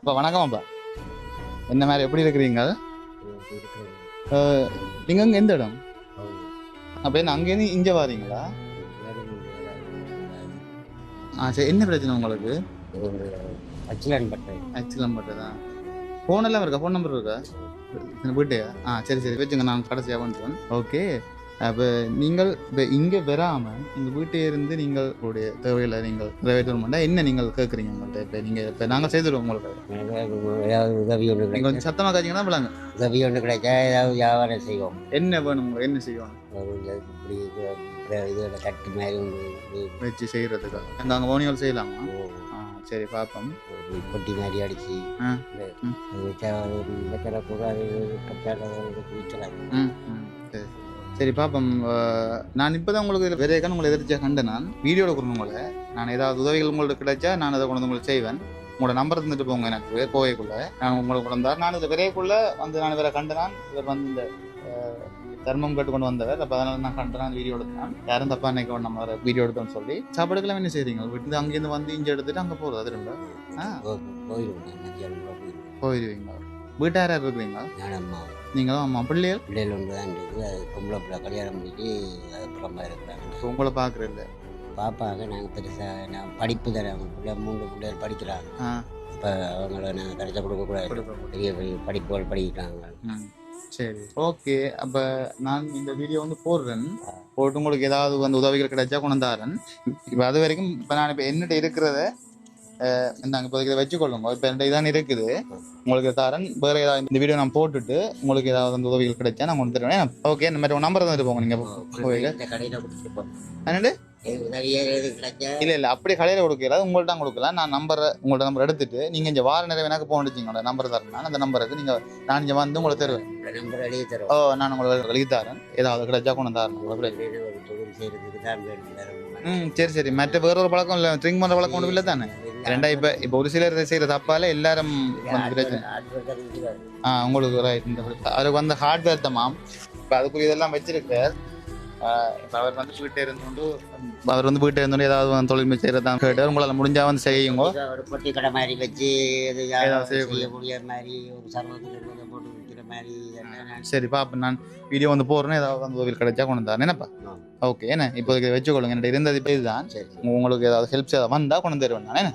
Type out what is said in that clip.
அப்பா வணக்கம் அப்பா. என்ன மாதிரி எப்படி இருக்கிறீங்க? நீங்கள் அங்கே எந்த இடம்? அப்போ என்ன அங்கேருந்து இங்கே வாரீங்களா? சரி. என்ன பிரச்சனை உங்களுக்கு? ஆக்சிடென்ட் பட்டு தான். ஃபோன் எல்லாம் இருக்கா? ஃபோன் நம்பர் இருக்கா வீட்டையா? சரி சரி வச்சுங்க, நான் கடைசியாக வந்துடுவேன். ஓகே. அப்போ நீங்கள் இப்போ இங்கே வராமல் எங்கள் வீட்டை இருந்து நீங்கள் உங்களுடைய தேவைகளை நீங்கள் நிறைவேற்றணும்னா என்ன நீங்கள் கேட்குறீங்க உங்கள்கிட்ட? இப்போ நீங்கள் இப்போ நாங்கள் செய்துடுவோம் உங்களுக்கு. ஏதாவது உதவி ஒன்று நீங்கள் கொஞ்சம் சத்தமாக காய்ச்சிங்கன்னா விளாங்க. உதவி ஒன்று கிடைச்சா ஏதாவது வியாபாரம் செய்வோம். என்ன வேணும் உங்களுக்கு? என்ன செய்யணும்? இப்படி இது கட்டு மாதிரி ஒன்று வச்சு செய்கிறதுக்கா அங்கே அங்கே ஓனியால் செய்யலாமா? சரி பார்ப்போம். பொட்டி மாதிரி அடிச்சு கூட அது சரி சரி பார்ப்போம். நான் இப்போ தான் உங்களுக்கு வேறேக்கான உங்களை எதிர்த்து கண்டேன். நான் வீடியோவில் கொடுங்க உங்களை. நான் ஏதாவது உதவிகள் உங்களுக்கு கிடைச்சா நான் அதை கொண்டு வந்து உங்களுக்கு செய்வேன். உங்களோட நம்பர் தந்துட்டு போங்க. எனக்கு கோவைக்குள்ளே நான் உங்களுக்கு கொண்டார். நான் இதை விரைக்குள்ளே வந்து நான் வேற கண்டனான். இவர் வந்து இந்த தர்மம் கேட்டு கொண்டு வந்தவர். அப்போ அதனால நான் கண்டனான் வீடியோ எடுத்தான். யாரும் தப்பா நினைக்க நம்ம வீடியோ எடுத்தோம்னு சொல்லி சாப்பாடுக்கெல்லாம் என்ன செய்றீங்க? வீட்டு அங்கேருந்து வந்து இங்கே எடுத்துட்டு அங்கே போகிறது அது ரெண்டா? போயிடுவீங்களா? வீட்டார இருக்கிறீங்களா? நீங்களும் அம்மா பிள்ளைகள்? பிள்ளைகள் ஒன்று தான் இருக்குது. அது பொம்பளை பிள்ளை கல்யாணம் பண்ணிட்டு அது புறம்பா இருக்கிறாங்க. உங்களை பார்க்குறதில்ல? பாப்பாங்க. நாங்கள் பெருசாக நான் படிப்பு தரேன். அவங்க பிள்ளை 3 பிள்ளைகள் படிக்கிறாங்க. இப்போ அவங்கள நாங்கள் கிடைச்சா கொடுக்கக்கூடாது. பெரிய பெரிய படிப்புகள் படிக்கிறாங்க. சரி ஓகே. அப்போ நான் இந்த வீடியோ வந்து போடுறேன். போட்டு உங்களுக்கு ஏதாவது வந்து உதவிகள் கிடைச்சா கொண்டு தாரேன். இப்போ அது வரைக்கும் இப்போ நான் இப்போ என்னட்ட இருக்கிறத நாங்கள் இப்போதைக்கு இதை வச்சுக்கொள்ளுங்க. இப்போ என்கிட்ட இதான் இருக்குது. உங்களுக்கு தாரன் வேறு ஏதாவது இந்த வீடியோ நான் போட்டுட்டு உங்களுக்கு ஏதாவது அந்த உதவிகள் கிடைச்சா நான் கொண்டு தருவேன். ஓகே. இந்த மாதிரி நம்பர் தந்துட்டு போங்க. நீங்கள் என்னண்டு இல்லை இல்லை அப்படி கடையில் கொடுக்கல, உங்கள்ட்ட கொடுக்கலாம். நான் உங்கள்ட்ட நம்பர் எடுத்துட்டு நீங்கள் இங்கே வார நிறைய எனக்கு போட்டுச்சிங்களோட நம்பர் தரேன். அந்த நம்பருக்கு நீங்கள் நான் இங்கே வந்து உங்களுக்கு தருவேன். நான் உங்களுக்கு எழுதி தரேன். ஏதாவது கிடைச்சா கொண்டு தரேன். சரி சரி. மற்ற வேற ஒரு பழக்கம் இல்லை, ட்ரிங்க் பண்ணுற பழக்கம் ஒன்றும் இல்லை தானே? ரெண்டா இப்போ ஒரு சிலர் செய்கிற தப்பால எல்லாரும் உங்களுக்கு அதுக்கு வந்து ஹார்ட்வேர் தமாம். இப்போ அதுக்குரிய இதெல்லாம் வச்சிருக்கார். இப்போ அவர் வந்து வீட்டை இருந்தோண்டு ஏதாவது தொழில் செய்யறதான் கேட்டார். உங்களால் முடிஞ்சா வந்து செய்யுங்க. பொட்டி கடை மாதிரி வச்சு செய்யக்கூடிய மாதிரி ஒரு சர்வத்துக்கு போட்டு விற்கிற மாதிரி. சரி பாப்பா, நான் வீடியோ வந்து போடுறேன். ஏதாவது வந்து உதவி கிடைச்சா கொண்டு தரேன். என்னப்பா? ஓகே. என்ன இப்போதைக்கு வச்சுக்கொள்ளுங்க. என்கிட்ட இருந்தது இப்போ இதுதான். உங்களுக்கு ஏதாவது ஹெல்ப்ஸ் ஏதாவது வந்தால் கொண்டு தருவேன் நான். என்ன